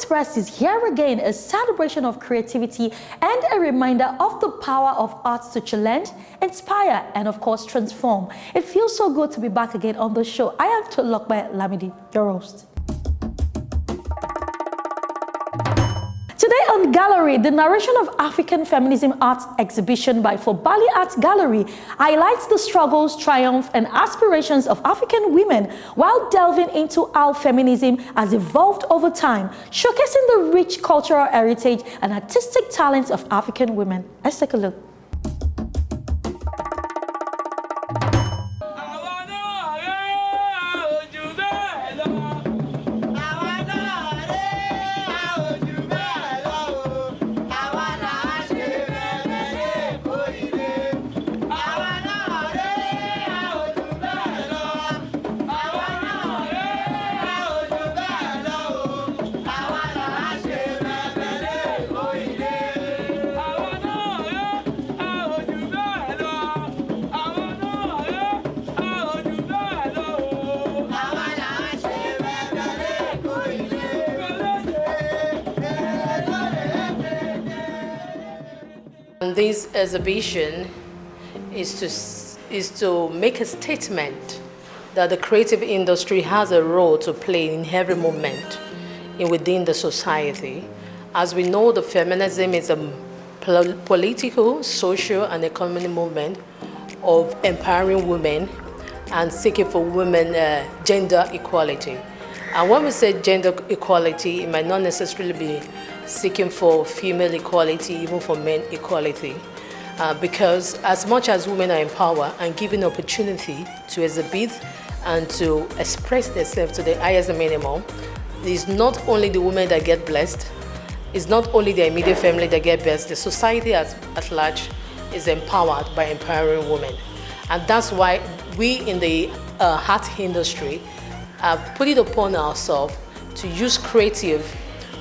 Express is here again, a celebration of creativity and a reminder of the power of arts to challenge, inspire, and of course transform. It feels so good to be back again on the show. I am Tolokbe Lamidi, your host. Today on Gallery, the narration of African Feminism Arts exhibition by Fobali Arts Gallery highlights the struggles, triumph, and aspirations of African women while delving into how feminism has evolved over time, showcasing the rich cultural heritage and artistic talents of African women. Let's take a look. This exhibition is to make a statement that the creative industry has a role to play in every moment within the society. As we know, the feminism is a political, social, and economic movement of empowering women and seeking for women gender equality. And when we say gender equality, it might not necessarily be seeking for female equality, even for men equality. Because as much as women are empowered and given opportunity to exhibit and to express themselves to the highest minimum, it's not only the women that get blessed, it's not only the immediate family that get blessed, the society at large is empowered by empowering women. And that's why we in the art industry put it upon ourselves to use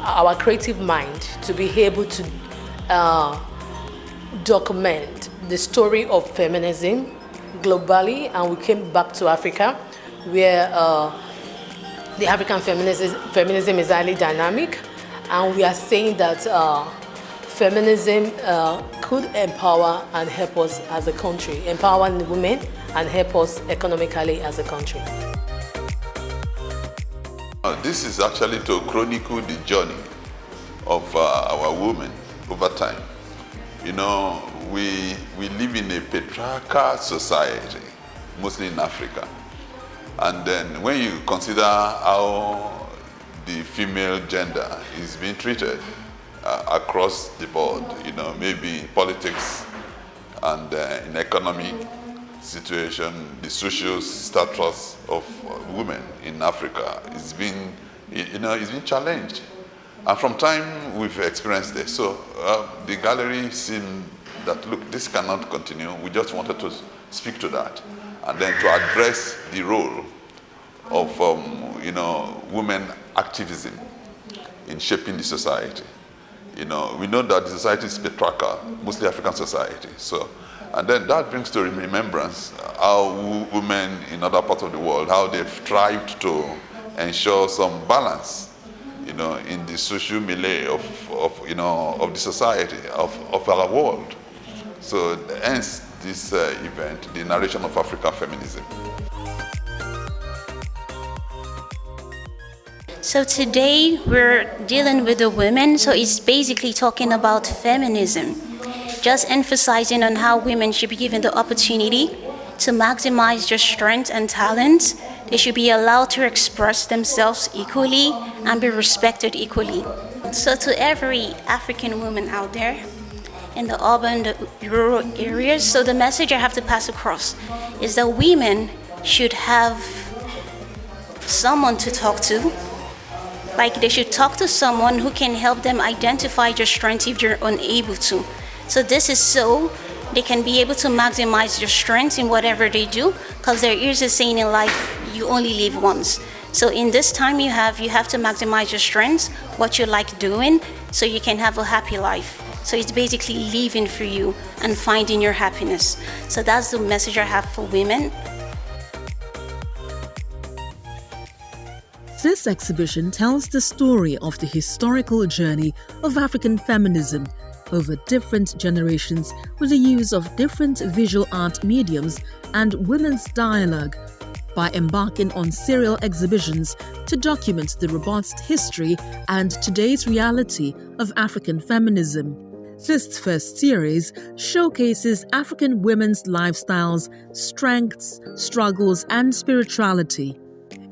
our creative mind to be able to document the story of feminism globally. And we came back to Africa, where the African feminism is highly dynamic, and we are saying that feminism could empower and help us as a country, empower the women and help us economically as a country. This is actually to chronicle the journey of our women over time. You know, we live in a patriarchal society, mostly in Africa. And then when you consider how the female gender is being treated across the board, you know, maybe in politics and in economic situation, the social status of women in Africa is being, it's been challenged. And from time we've experienced this. So the gallery seen that, look, this cannot continue. We just wanted to speak to that. And then to address the role of, women activism in shaping the society. You know, we know that the society is patriarchal, mostly African society. So, and then that brings to remembrance how women in other parts of the world, how they've strived to ensure some balance, you know, in the social milieu of the society, of our world. So hence this event, the narration of African feminism. So today we're dealing with the women, so it's basically talking about feminism. Just emphasizing on how women should be given the opportunity to maximize their strengths and talents. They should be allowed to express themselves equally and be respected equally. So to every African woman out there in the urban, the rural areas, so the message I have to pass across is that women should have someone to talk to. Like they should talk to someone who can help them identify their strengths if they're unable to. So this is so they can be able to maximize their strengths in whatever they do, because there is a saying in life, you only live once. So in this time you have to maximize your strengths, what you like doing, so you can have a happy life. So it's basically living for you and finding your happiness. So that's the message I have for women. This exhibition tells the story of the historical journey of African feminism over different generations with the use of different visual art mediums and women's dialogue, by embarking on serial exhibitions to document the robust history and today's reality of African feminism. This first series showcases African women's lifestyles, strengths, struggles, and spirituality.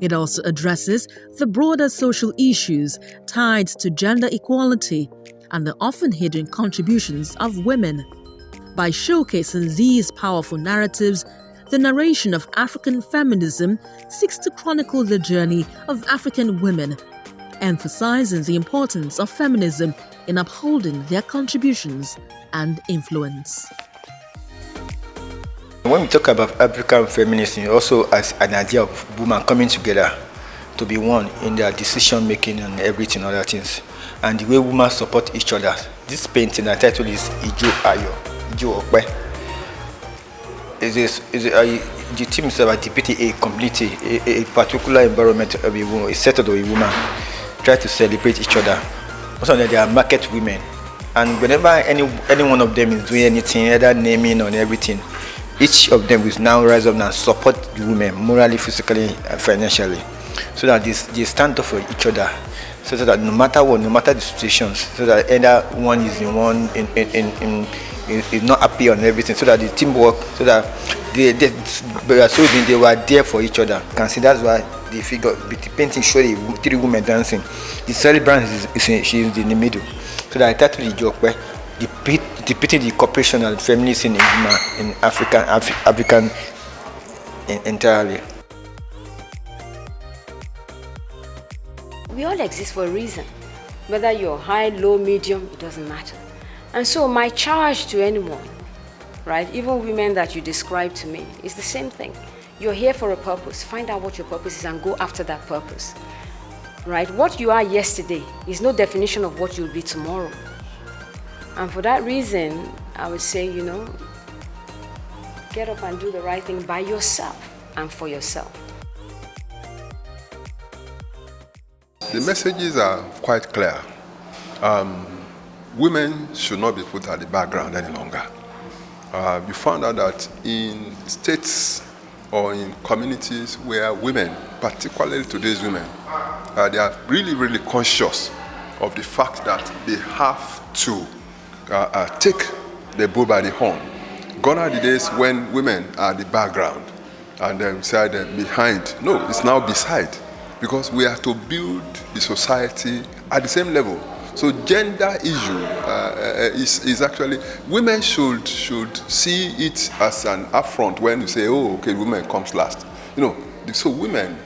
It also addresses the broader social issues tied to gender equality and the often hidden contributions of women. By showcasing these powerful narratives, the narration of African feminism seeks to chronicle the journey of African women, emphasizing the importance of feminism in upholding their contributions and influence. When we talk about African feminism, also as an idea of women coming together to be one in their decision making and everything, other things, and the way women support each other. This painting, the title is Ijo Ayo, Ijo Okpe. The theme is about depicting a community, a particular environment of a woman, a set of a woman, try to celebrate each other. Also, they are market women, and whenever any one of them is doing anything, either naming or everything, each of them will now rise up and support the women morally, physically, and financially, so that they stand up for each other. So that no matter what, no matter the situations, so that either one is in one is not happy on everything, so that the teamwork, so that they were there for each other. You can see that's why the figure, the painting showing three women dancing. The celebrant she is in the middle. So that I titled the joke where depicting the cooperation and feminism in African entirely. We all exist for a reason. Whether you're high, low, medium, it doesn't matter. And so my charge to anyone, right, even women that you describe to me, is the same thing. You're here for a purpose. Find out what your purpose is and go after that purpose. Right? What you are yesterday is no definition of what you'll be tomorrow. And for that reason, I would say, get up and do the right thing by yourself and for yourself. The messages are quite clear. Women should not be put at the background any longer. You found out that in states or in communities where women, particularly today's women, they are really, really conscious of the fact that they have to take the bull by the horn. Gone are the days when women are the background and then side behind. No, it's now beside, because we are to build the society at the same level. So gender issue is actually, women should see it as an affront when you say, oh, okay, women comes last. So women,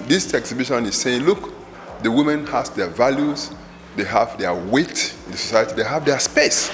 this exhibition is saying, look, the women has their values, they have their weight in the society, they have their space.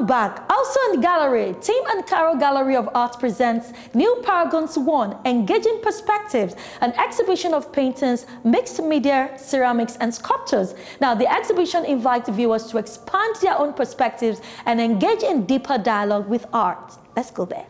Back. Also in the gallery, Tim and Carol Gallery of Art presents New Paragons 1, Engaging Perspectives, an exhibition of paintings, mixed media, ceramics, and sculptures. Now, the exhibition invites viewers to expand their own perspectives and engage in deeper dialogue with art. Let's go there.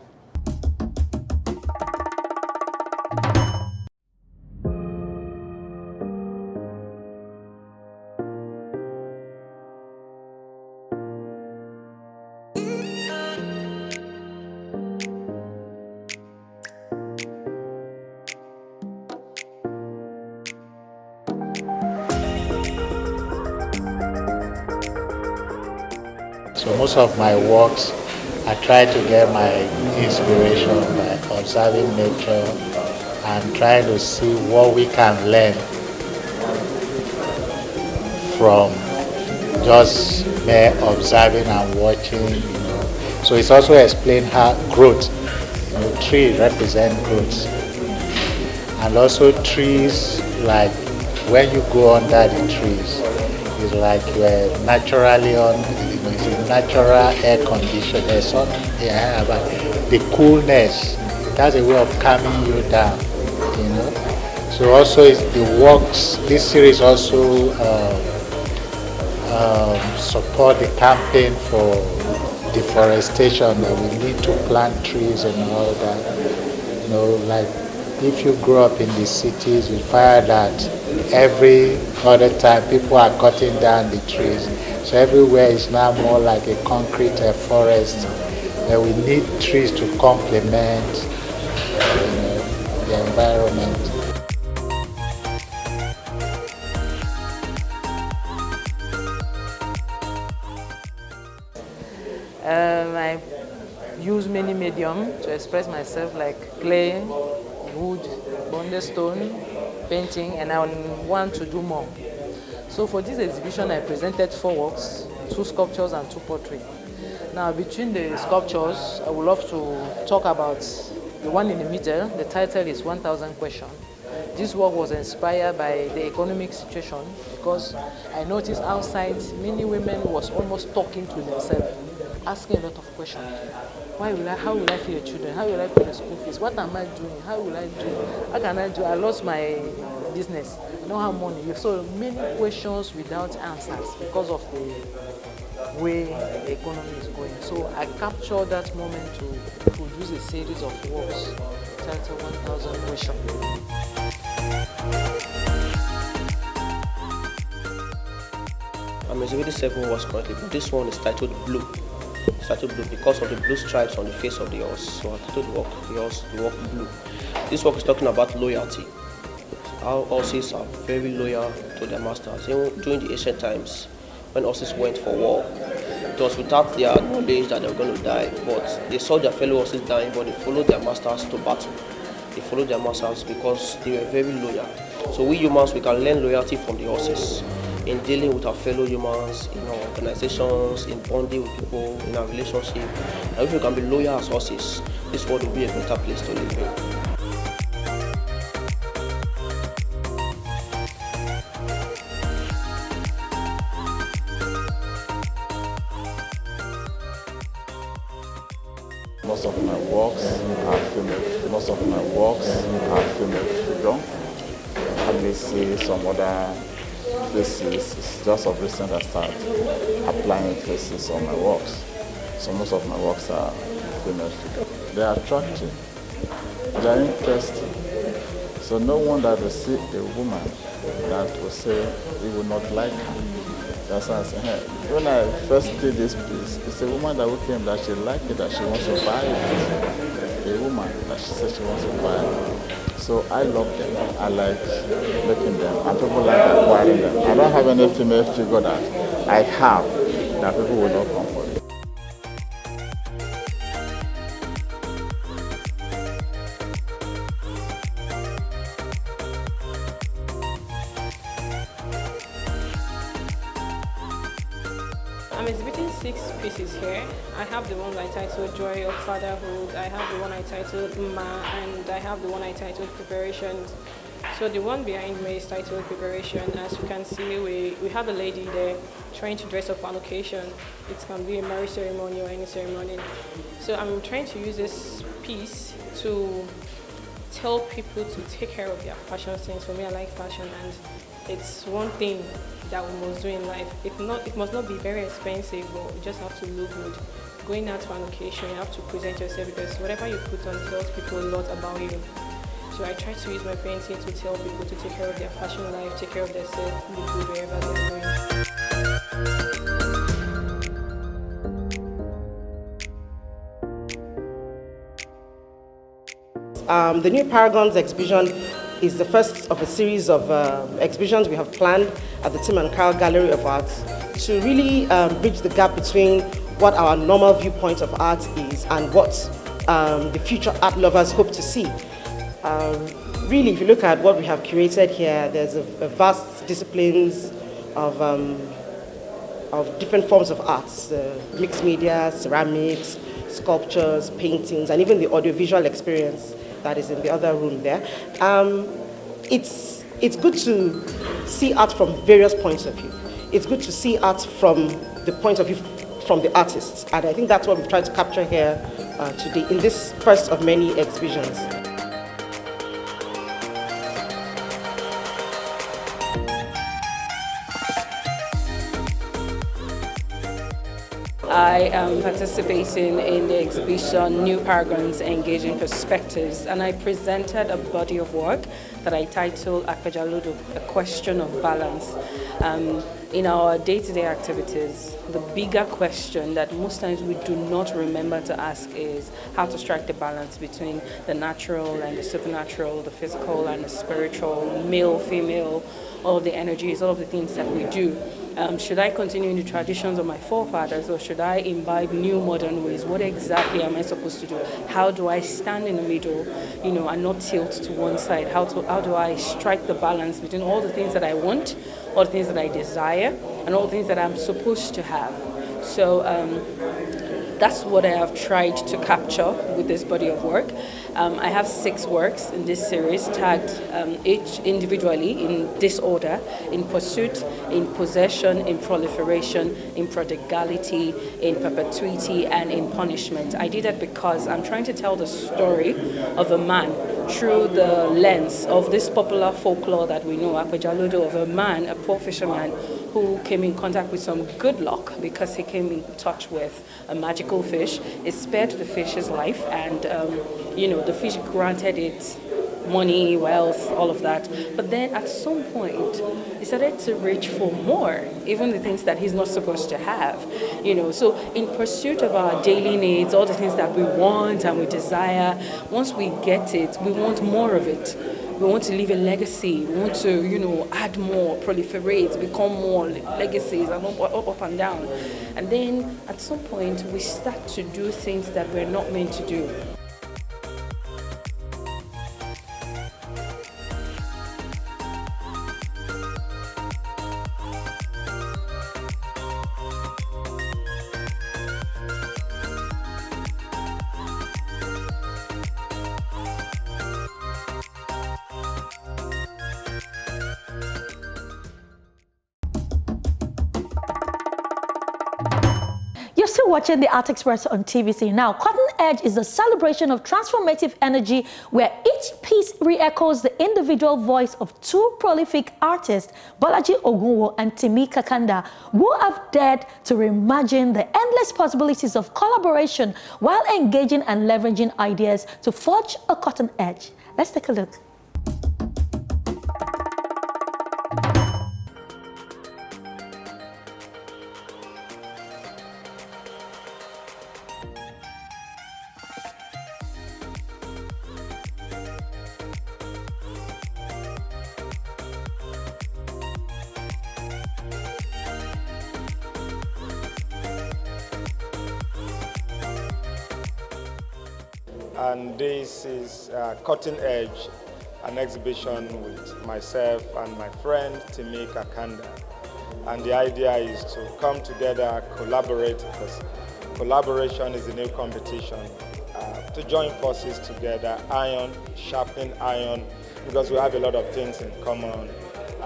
So most of my works, I try to get my inspiration by observing nature and trying to see what we can learn from just mere observing and watching. So it's also explained how growth, tree represent growth, and also trees, like when you go under the trees, it's like you're naturally on, it's a natural air condition. There's something about the coolness that's a way of calming you down, you know. So also the works, this series also support the campaign for deforestation, that we need to plant trees and all that. You know, like if you grow up in the cities, you find that every other time people are cutting down the trees. So everywhere is now more like a concrete forest. We need trees to complement the environment. I use many mediums to express myself, like clay, wood, bonded stone, painting, and I want to do more. So for this exhibition, I presented 4 works, 2 sculptures and 2 portraits. Now between the sculptures, I would love to talk about the one in the middle. The title is 1000 Questions. This work was inspired by the economic situation, because I noticed outside many women was almost talking to themselves, asking a lot of questions. How will I feed the children? How will I pay the school fees? What am I doing? How will I do? How can I do? I lost my business. I don't have money. So many questions without answers because of the way the economy is going. So I captured that moment to produce a series of works titled 1000 Questions. I'm exhibiting 7 works currently, but this one is titled Blue. It's titled Blue because of the blue stripes on the face of the horse. So I titled the work Blue. This work is talking about loyalty. How horses are very loyal to their masters. Even during the ancient times, when horses went for war, it was without their knowledge that they were going to die, but they saw their fellow horses dying, but they followed their masters to battle. They followed their masters because they were very loyal. So we humans, we can learn loyalty from the horses in dealing with our fellow humans, in our organizations, in bonding with people, in our relationship. And if we can be loyal as horses, this world will be a better place to live in. Most of my works are female. Most of my works are female figure. Hardly see some other faces. It's just of recent I start applying faces on my works. So most of my works are female figure. They are attractive. They are interesting. So no one that will see a woman that will say he will not like her. That's why I say, hey, when I first did this piece, it's a woman that came that she liked it, that she wants to buy it. A woman that she said she wants to buy it. So I love them. I like making them, and people like acquiring them. I don't have any female figure that I have that people will not come for it. I'm exhibiting 6 pieces here. I have the one I titled Joy of Fatherhood, I have the one I titled Ma, and I have the one I titled Preparations. So the one behind me is titled Preparation. As you can see, we have a lady there trying to dress up for an occasion. It can be a marriage ceremony or any ceremony. So I'm trying to use this piece to tell people to take care of their fashion sense. For me, I like fashion, and it's one thing that we must do in life. It must not be very expensive, but you just have to look good. Going out for an occasion, you have to present yourself, because whatever you put on tells people a lot about you. So I try to use my painting to tell people to take care of their fashion life, take care of themselves, look good wherever they're going. The New Paragons exhibition is the first of a series of exhibitions we have planned at the Tim and Carl Gallery of Art to really bridge the gap between what our normal viewpoint of art is and what the future art lovers hope to see. Really, if you look at what we have curated here, there's a vast disciplines of different forms of arts, mixed media, ceramics, sculptures, paintings, and even the audiovisual experience that is in the other room there. It's good to see art from various points of view. It's good to see art from the point of view from the artists, and I think that's what we've tried to capture here today in this first of many exhibitions. I am participating in the exhibition New Paragons Engaging Perspectives, and I presented a body of work that I titled Akpejaludo, A Question of Balance. In our day-to-day activities, the bigger question that most times we do not remember to ask is how to strike the balance between the natural and the supernatural, the physical and the spiritual, male, female, all of the energies, all of the things that we do. Should I continue in the traditions of my forefathers, or should I imbibe new modern ways? What exactly am I supposed to do? How do I stand in the middle, and not tilt to one side? How do I strike the balance between all the things that I want, all the things that I desire, and all the things that I'm supposed to have? So that's what I have tried to capture with this body of work. I have 6 works in this series, tagged each individually in this order: in pursuit, in possession, in proliferation, in prodigality, in perpetuity, and in punishment. I did that because I'm trying to tell the story of a man through the lens of this popular folklore that we know, Akpejaludo, of a man, a poor fisherman, who came in contact with some good luck because he came in touch with a magical fish. It spared the fish's life, and the fish granted it money, wealth, all of that. But then at some point, he started to reach for more, even the things that he's not supposed to have. So in pursuit of our daily needs, all the things that we want and we desire, once we get it, we want more of it. We want to leave a legacy. We want to, add more, proliferate, become more legacies, and up and down. And then at some point, we start to do things that we're not meant to do. You're still watching the Art Express on TVC. Now, Cotton Edge is a celebration of transformative energy where each piece re-echoes the individual voice of 2 prolific artists, Bolaji Ogunwo and Timi Kakanda, who have dared to reimagine the endless possibilities of collaboration while engaging and leveraging ideas to forge a cotton edge. Let's take a look. And this is Cutting Edge, an exhibition with myself and my friend Timi Kakanda. And the idea is to come together, collaborate, because collaboration is the new competition. To join forces together, iron, sharpen iron, because we have a lot of things in common,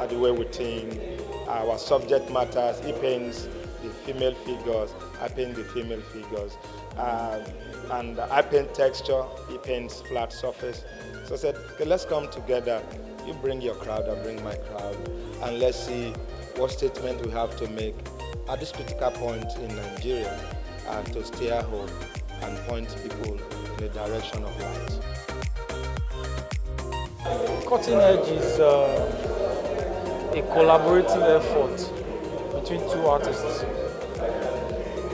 the way we think, our subject matters. He paints the female figures, I paint the female figures. And I paint texture, he paints flat surface. So I said, okay, let's come together. You bring your crowd, I bring my crowd, and let's see what statement we have to make at this critical point in Nigeria to steer home and point people in the direction of light. Cutting Edge is a collaborative effort between 2 artists.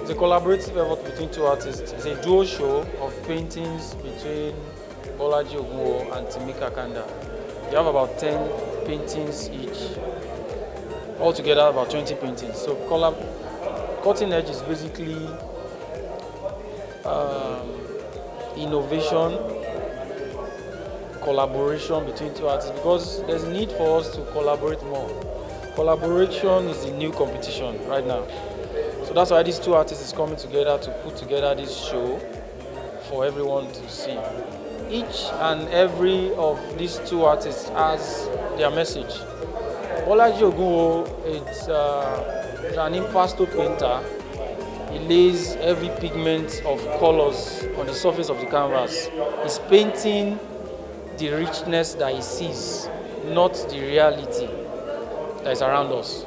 It's a collaborative effort between 2 artists. It's a duo show of paintings between Bolaji Ogunwo and Timi Kakanda. They have about 10 paintings each. Altogether about 20 paintings. So Cutting Edge is basically innovation, collaboration between 2 artists, because there's a need for us to collaborate more. Collaboration is the new competition right now. So that's why these 2 artists is coming together to put together this show for everyone to see. Each and every of these 2 artists has their message. Bolaji Ogunwo is an impasto painter. He lays every pigment of colors on the surface of the canvas. He's painting the richness that he sees, not the reality that is around us.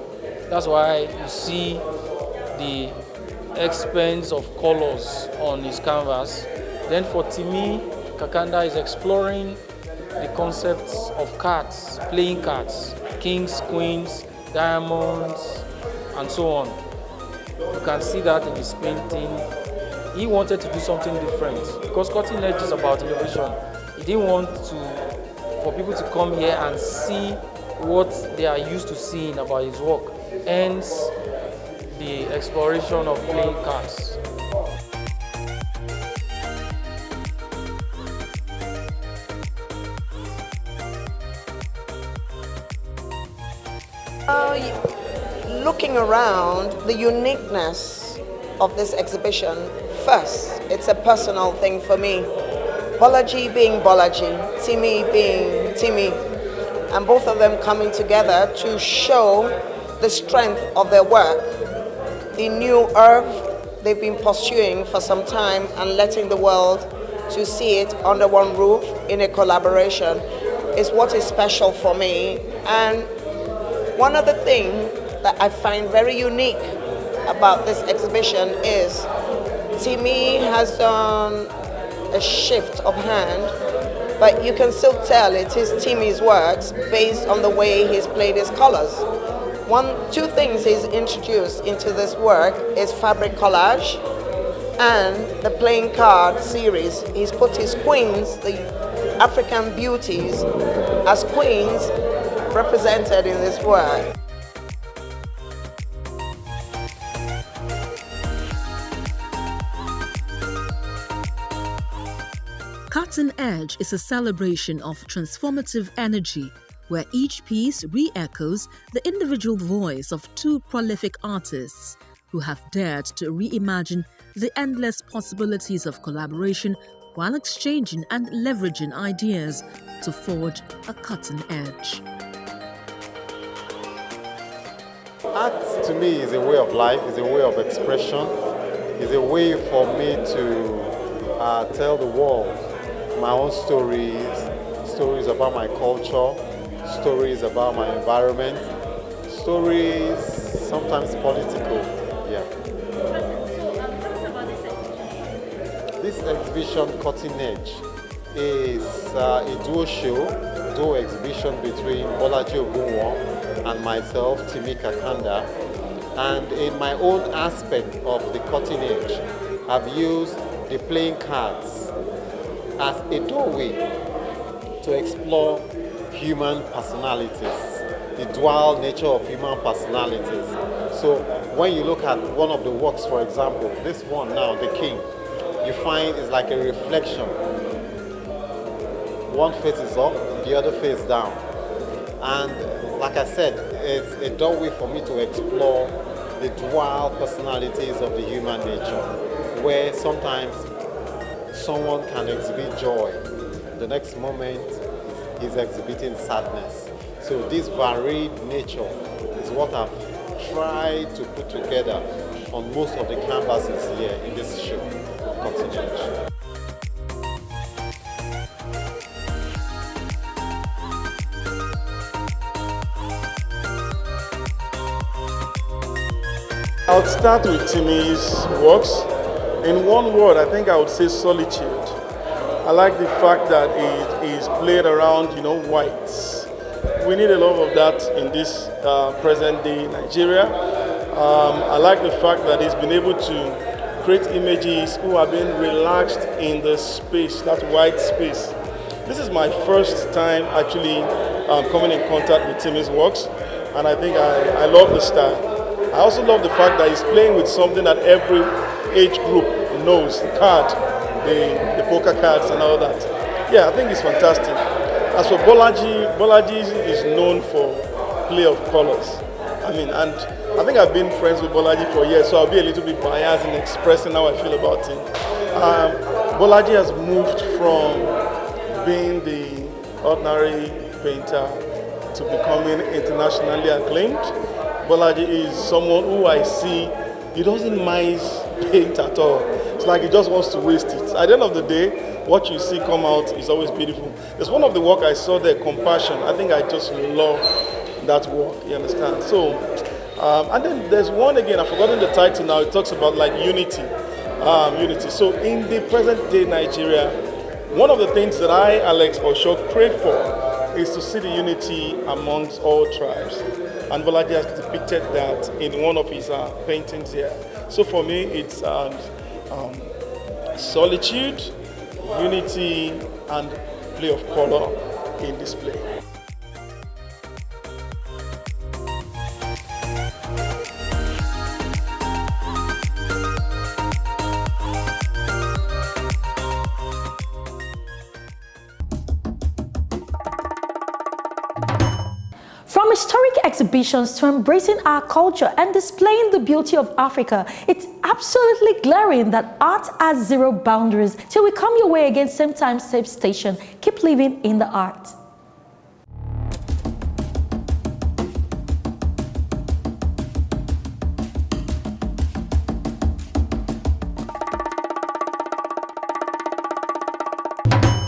That's why you see the expanse of colors on his canvas. Then for Timi, Kakanda is exploring the concepts of cards, playing cards, kings, queens, diamonds, and so on. You can see that in his painting. He wanted to do something different because cutting edge is about innovation. He didn't want for people to come here and see what they are used to seeing about his work. Hence, the exploration of playing cards. Looking around, the uniqueness of this exhibition, first, it's a personal thing for me. Bolaji being Bolaji, Timi being Timi, and both of them coming together to show the strength of their work, the new earth they've been pursuing for some time and letting the world to see it under one roof in a collaboration is what is special for me. And one of the things that I find very unique about this exhibition is Timi has done a shift of hand, but you can still tell it is Timi's works based on the way he's played his colors. Two things he's introduced into this work is fabric collage and the playing card series. He's put his queens, the African beauties, as queens represented in this work. Cutting Edge is a celebration of transformative energy, where each piece re-echoes the individual voice of two prolific artists who have dared to reimagine the endless possibilities of collaboration while exchanging and leveraging ideas to forge a cutting edge. Art to me is a way of life, is a way of expression, is a way for me to tell the world my own stories about my culture, stories about my environment, stories sometimes political. Yeah. This exhibition, Cutting Edge, is a duo exhibition between Bolaji Obagun and myself, Timi Kakanda. And in my own aspect of the Cutting Edge, I've used the playing cards as a doorway to explore human personalities, the dual nature of human personalities. So when you look at one of the works, for example, this one now, The King, you find it's like a reflection. One face is up, the other face down. And like I said, it's a doorway for me to explore the dual personalities of the human nature, where sometimes someone can exhibit joy, the next moment is exhibiting sadness. So this varied nature is what I've tried to put together on most of the canvases here in this show, Cutting Edge. I would start with Timi's works. In one word, I think I would say solitude. I like the fact that it is played around, whites. We need a lot of that in this present day Nigeria. I like the fact that he's been able to create images who are being relaxed in the space, that white space. This is my first time actually coming in contact with Timi's works, and I think I love the style. I also love the fact that he's playing with something that every age group knows, the card, the poker cards and all that. Yeah, I think it's fantastic. As for Bolaji is known for play of colors. And I think I've been friends with Bolaji for years, so I'll be a little bit biased in expressing how I feel about him. Bolaji has moved from being the ordinary painter to becoming internationally acclaimed. Bolaji is someone who I see, he doesn't mind paint at all. It's like he just wants to waste it. At the end of the day, what you see come out is always beautiful. There's one of the work I saw there, Compassion. I think I just love that work, you understand? So, and then there's one again, I've forgotten the title now, it talks about like unity. Unity. So in the present day Nigeria, one of the things that I, Alex, for sure pray for is to see the unity amongst all tribes. And Bolaji has depicted that in one of his paintings here. So for me, it's solitude, unity, and play of color in display. From historic exhibitions to embracing our culture and displaying the beauty of Africa, it's absolutely glaring that art has zero boundaries. Till we come your way again, same time, same station. Keep living in the art.